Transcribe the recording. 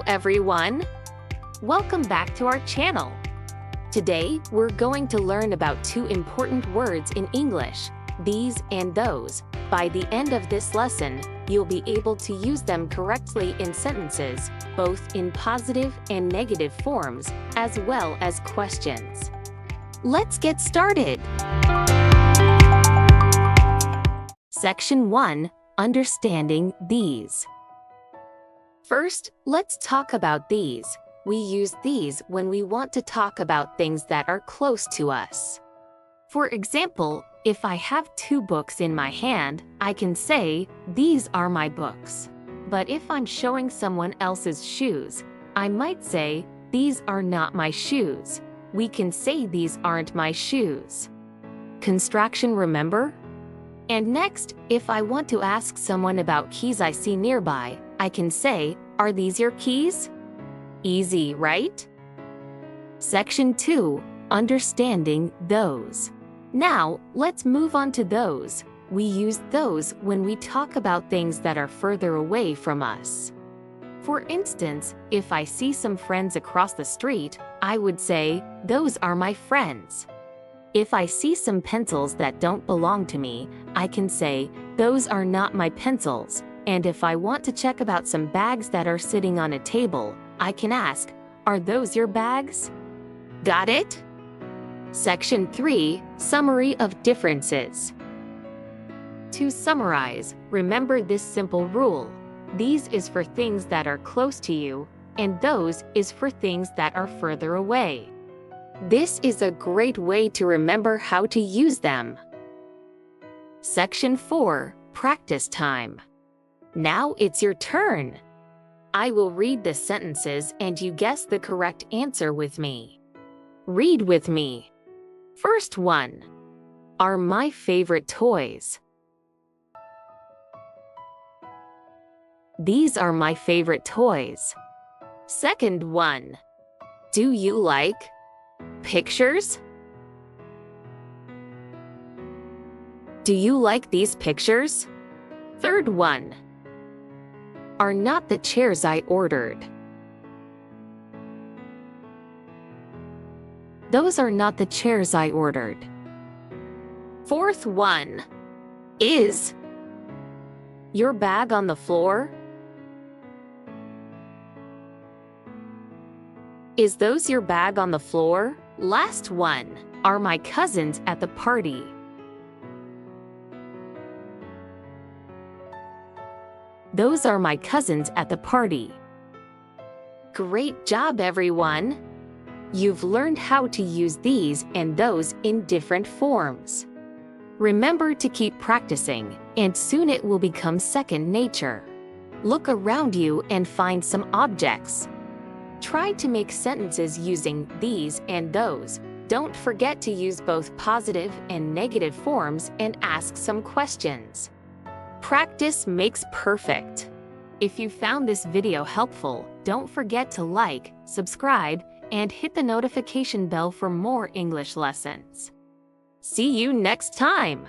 everyone! Welcome back to our channel. Today, we're going to learn about two important words in English, these and those. By the end of this lesson, you'll be able to use them correctly in sentences, both in positive and negative forms, as well as questions. Let's get started! Section 1. Understanding these. First, let's talk about these. We use these when we want to talk about things that are close to us. For example, if I have two books in my hand, I can say, "These are my books." But if I'm showing someone else's shoes, I might say, "These are not my shoes." We can say these aren't my shoes. Construction, remember? And next, if I want to ask someone about keys I see nearby, I can say, "Are these your keys?" Easy, right? Section 2. Understanding those. Now, let's move on to those. We use those when we talk about things that are further away from us. For instance, if I see some friends across the street, I would say, "Those are my friends." If I see some pencils that don't belong to me, I can say, "Those are not my pencils." And if I want to check about some bags that are sitting on a table, I can ask, "Are those your bags?" Got it? Section 3. Summary of differences. To summarize, remember this simple rule. These is for things that are close to you, and those is for things that are further away. This is a great way to remember how to use them. Section 4. Practice time. Now it's your turn. I will read the sentences and you guess the correct answer with me. Read with me. First one. Are my favorite toys. These are my favorite toys. Second one. Do you like pictures? Do you like these pictures? Third one. Are not the chairs I ordered. Those are not the chairs I ordered. Fourth one. Is your bag on the floor? Is those your bag on the floor? Last one. Are my cousins at the party? Those are my cousins at the party. Great job, everyone! You've learned how to use these and those in different forms. Remember to keep practicing, and soon it will become second nature. Look around you and find some objects. Try to make sentences using these and those. Don't forget to use both positive and negative forms and ask some questions. Practice makes perfect. If you found this video helpful, don't forget to like, subscribe, and hit the notification bell for more English lessons. See you next time!